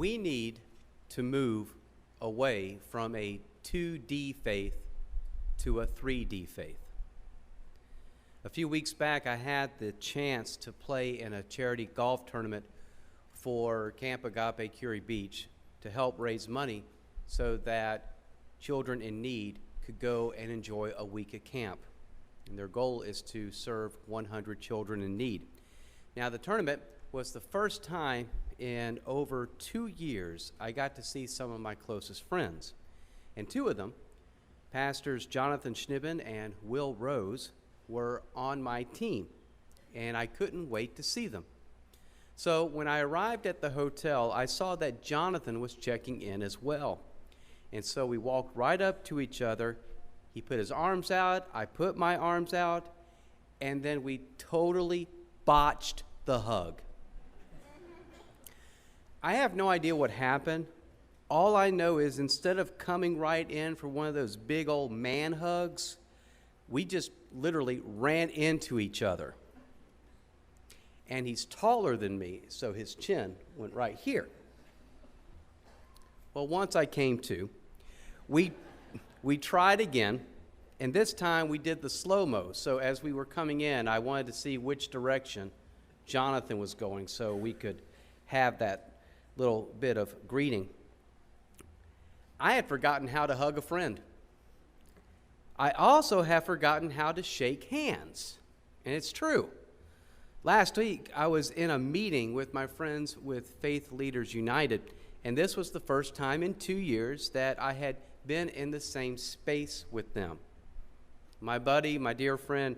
We need to move away from a 2D faith to a 3D faith. A few weeks back, I had the chance to play in a charity golf tournament for Camp Agape Curie Beach to help raise money so that children in need could go and enjoy a week at camp. And their goal is to serve 100 children in need. Now, the tournament was the first time in over 2 years I got to see some of my closest friends. And two of them, Pastors Jonathan Schnibben and Will Rose, were on my team, and I couldn't wait to see them. So when I arrived at the hotel, I saw that Jonathan was checking in as well. And so we walked right up to each other. He put his arms out, I put my arms out, and then we totally botched the hug. I have no idea what happened. All I know is instead of coming right in for one of those big old man hugs, we just literally ran into each other. And he's taller than me, so his chin went right here. Well, once I came to, we tried again, and this time we did the slow-mo. So as we were coming in, I wanted to see which direction Jonathan was going so we could have that little bit of greeting. I had forgotten how to hug a friend. I also have forgotten how to shake hands, and it's true. Last week, I was in a meeting with my friends with Faith Leaders United, and this was the first time in 2 years that I had been in the same space with them. My buddy, my dear friend,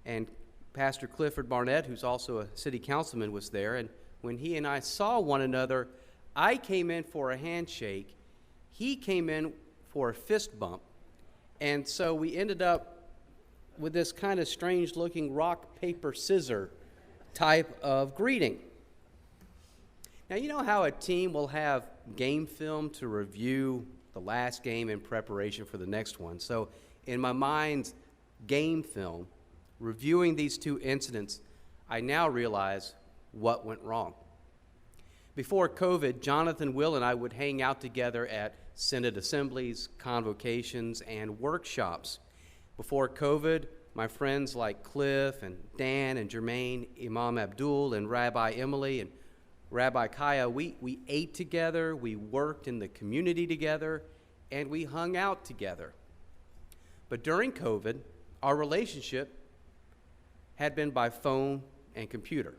and Pastor Clifford Barnett, who's also a city councilman, was there, and when he and I saw one another, I came in for a handshake, he came in for a fist bump, and so we ended up with this kind of strange-looking rock, paper, scissor type of greeting. Now, you know how a team will have game film to review the last game in preparation for the next one? So in my mind's game film, reviewing these two incidents, I now realize what went wrong. Before COVID, Jonathan, Will, and I would hang out together at Synod assemblies, convocations, and workshops. Before COVID, my friends like Cliff and Dan and Jermaine, Imam Abdul and Rabbi Emily and Rabbi Kaya, we ate together, we worked in the community together, and we hung out together. But during COVID, our relationship had been by phone and computer.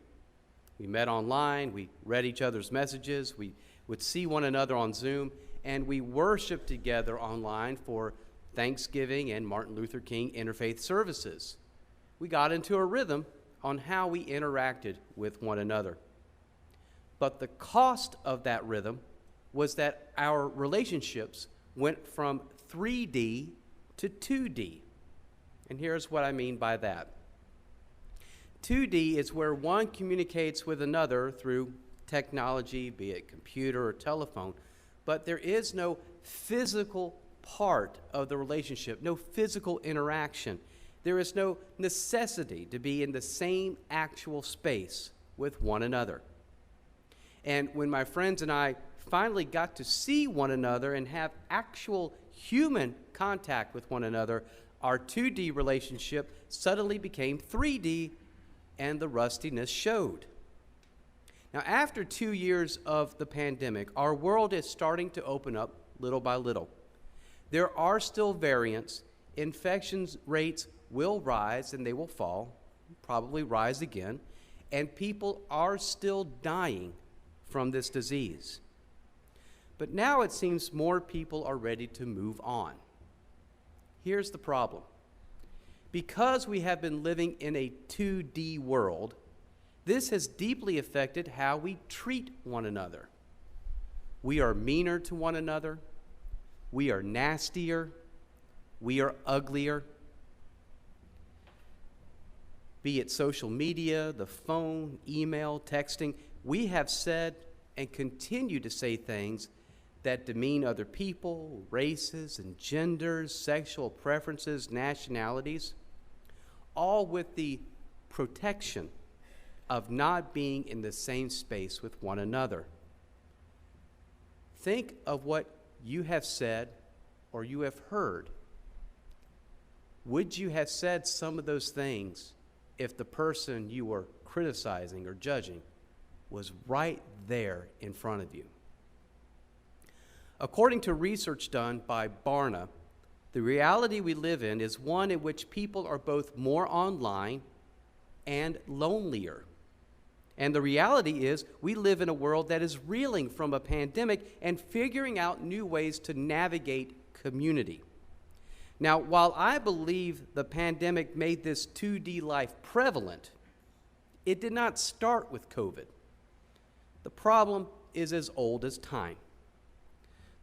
We met online, we read each other's messages, we would see one another on Zoom, and we worshiped together online for Thanksgiving and Martin Luther King interfaith services. We got into a rhythm on how we interacted with one another. But the cost of that rhythm was that our relationships went from 3D to 2D. And here's what I mean by that. 2D is where one communicates with another through technology, be it computer or telephone, but there is no physical part of the relationship, no physical interaction. There is no necessity to be in the same actual space with one another. And when my friends and I finally got to see one another and have actual human contact with one another, our 2D relationship suddenly became 3D, and the rustiness showed. Now, after 2 years of the pandemic, our world is starting to open up little by little. There are still variants. Infection rates will rise and they will fall, probably rise again, and people are still dying from this disease. But now it seems more people are ready to move on. Here's the problem. Because we have been living in a 2D world, this has deeply affected how we treat one another. We are meaner to one another. We are nastier. We are uglier. Be it social media, the phone, email, texting, we have said and continue to say things that demean other people, races and genders, sexual preferences, nationalities, all with the protection of not being in the same space with one another. Think of what you have said or you have heard. Would you have said some of those things if the person you were criticizing or judging was right there in front of you? According to research done by Barna, the reality we live in is one in which people are both more online and lonelier. And the reality is we live in a world that is reeling from a pandemic and figuring out new ways to navigate community. Now, while I believe the pandemic made this 2D life prevalent, it did not start with COVID. The problem is as old as time.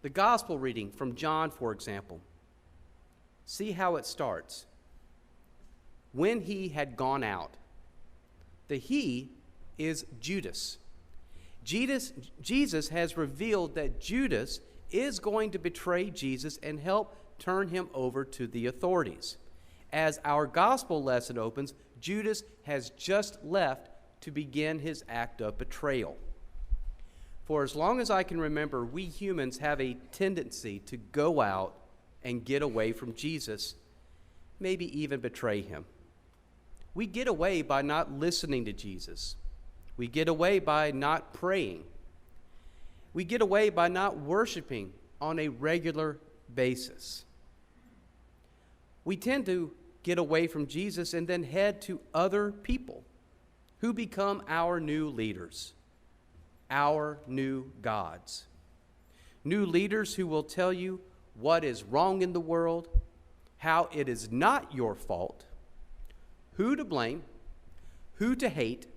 The gospel reading from John, for example, see how it starts. When he had gone out, the he is Judas. Jesus has revealed that Judas is going to betray Jesus and help turn him over to the authorities. As our gospel lesson opens, Judas has just left to begin his act of betrayal. For as long as I can remember, we humans have a tendency to go out and get away from Jesus, maybe even betray him. We get away by not listening to Jesus. We get away by not praying. We get away by not worshiping on a regular basis. We tend to get away from Jesus and then head to other people who become our new leaders, our new gods. New leaders who will tell you what is wrong in the world, how it is not your fault, who to blame, who to hate,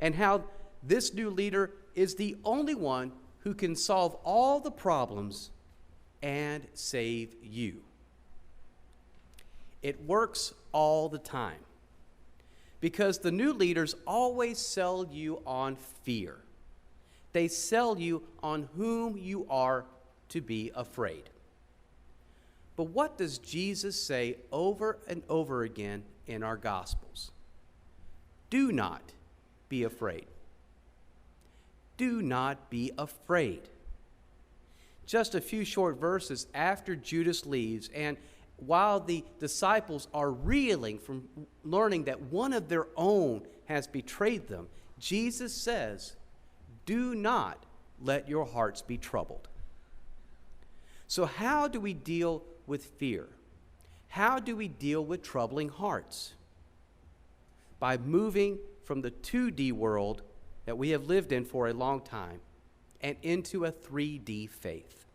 and how this new leader is the only one who can solve all the problems and save you. It works all the time because the new leaders always sell you on fear. They sell you on whom you are to be afraid. But what does Jesus say over and over again in our Gospels? Do not be afraid. Do not be afraid. Just a few short verses after Judas leaves, and while the disciples are reeling from learning that one of their own has betrayed them, Jesus says, do not let your hearts be troubled. So how do we deal with fear? How do we deal with troubling hearts? By moving from the 2D world that we have lived in for a long time and into a 3D faith,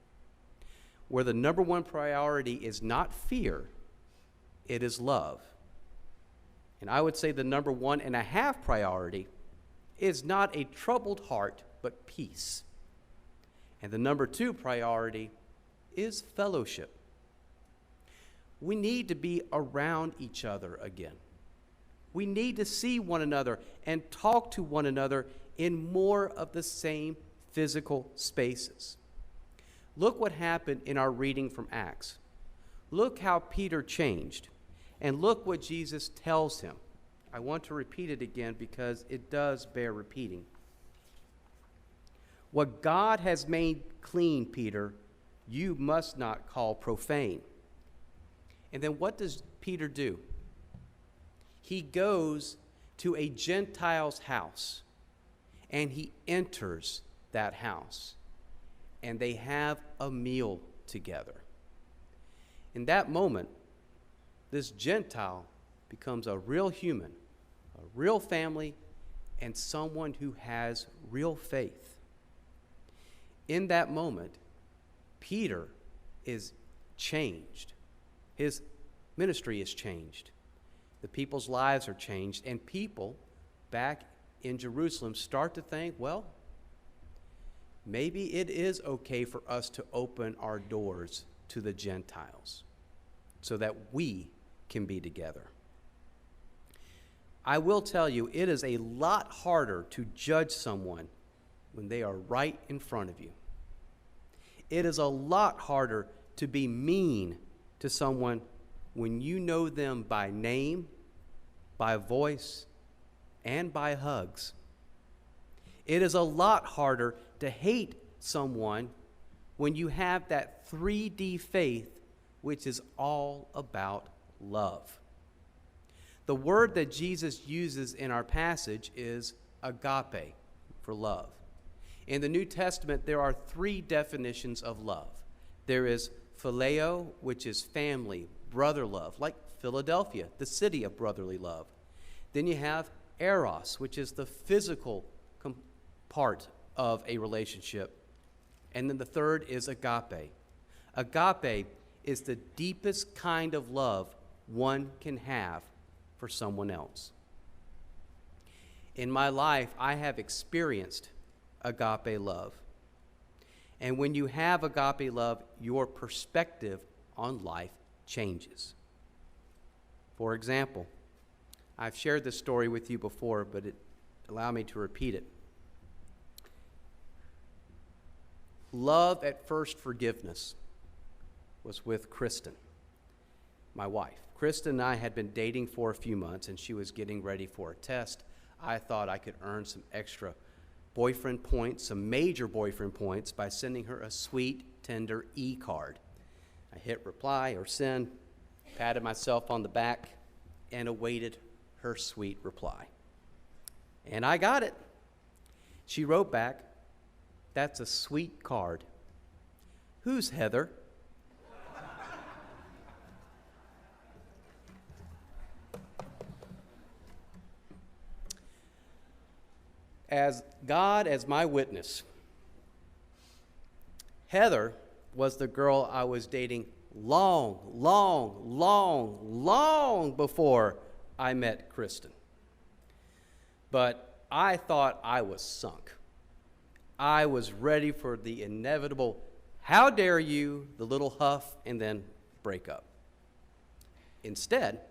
where the number one priority is not fear, it is love. And I would say the number 1.5 priority is not a troubled heart, but peace. And the number 2 priority is fellowship. We need to be around each other again. We need to see one another and talk to one another in more of the same physical spaces. Look what happened in our reading from Acts. Look how Peter changed, and look what Jesus tells him. I want to repeat it again because it does bear repeating. What God has made clean, Peter, you must not call profane. And then what does Peter do? He goes to a Gentile's house, and he enters that house, and they have a meal together. In that moment, this Gentile becomes a real human, a real family, and someone who has real faith. In that moment, Peter is changed. His ministry is changed. The people's lives are changed, and people back in Jerusalem start to think, well, maybe it is okay for us to open our doors to the Gentiles so that we can be together. I will tell you, it is a lot harder to judge someone when they are right in front of you. It is a lot harder to be mean to someone when you know them by name, by voice, and by hugs. It is a lot harder to hate someone when you have that 3D faith, which is all about love. The word that Jesus uses in our passage is agape, for love. In the New Testament, there are 3 definitions of love. There is phileo, which is family, brother love, like Philadelphia, the city of brotherly love. Then you have eros, which is the physical part of a relationship. And then the third is agape. Agape is the deepest kind of love one can have for someone else. In my life, I have experienced agape love. And when you have agape love, your perspective on life changes. For example, I've shared this story with you before, but it allowed me to repeat it. Love at first forgiveness was with Kristen, my wife. Kristen and I had been dating for a few months, and she was getting ready for a test. I thought I could earn some extra boyfriend points, some major boyfriend points, by sending her a sweet, tender e-card. I hit reply or send, patted myself on the back, and awaited her sweet reply. And I got it. She wrote back, "That's a sweet card. Who's Heather?" As God as my witness, Heather was the girl I was dating long before I met Kristen. But I thought I was sunk. I was ready for the inevitable, "How dare you," the little huff, and then break up. Instead,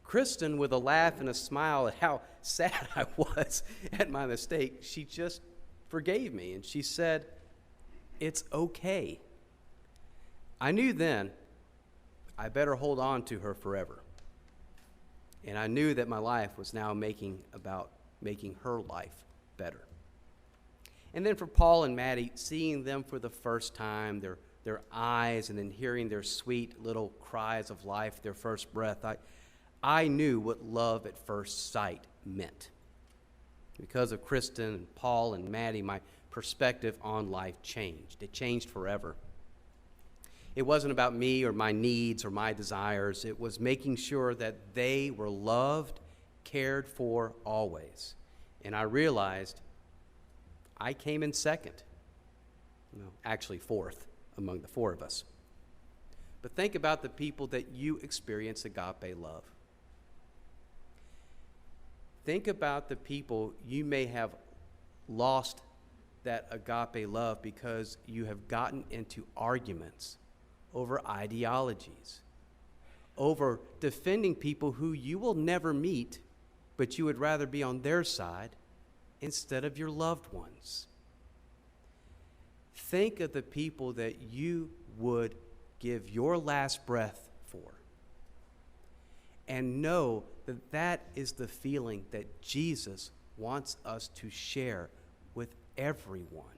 Kristen, with a laugh and a smile at how sad I was at my mistake, she just forgave me, and she said, "It's okay." I knew then I better hold on to her forever. And I knew that my life was now about making her life better. And then for Paul and Maddie, seeing them for the first time, their eyes, and then hearing their sweet little cries of life, their first breath, I knew what love at first sight meant. Because of Kristen and Paul and Maddie, my perspective on life changed. It changed forever. It wasn't about me or my needs or my desires. It was making sure that they were loved, cared for always. And I realized I came in second. Actually fourth among the 4 of us. But think about the people that you experience agape love. Think about the people you may have lost that agape love because you have gotten into arguments over ideologies, over defending people who you will never meet, but you would rather be on their side instead of your loved ones. Think of the people that you would give your last breath for, and know that that is the feeling that Jesus wants us to share with everyone.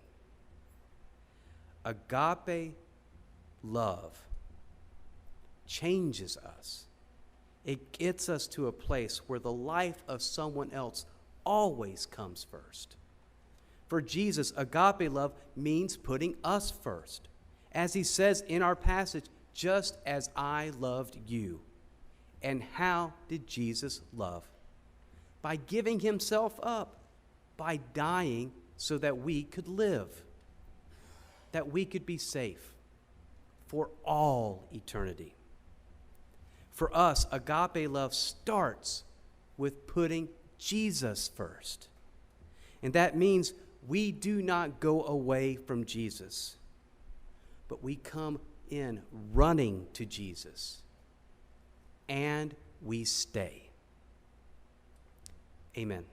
Agape love changes us. It gets us to a place where the life of someone else always comes first. For Jesus, agape love means putting us first. As he says in our passage, "Just as I loved you." And how did Jesus love? By giving himself up, by dying so that we could live, that we could be safe for all eternity. For us, agape love starts with putting Jesus first. And that means we do not go away from Jesus, but we come in running to Jesus. And we stay. Amen.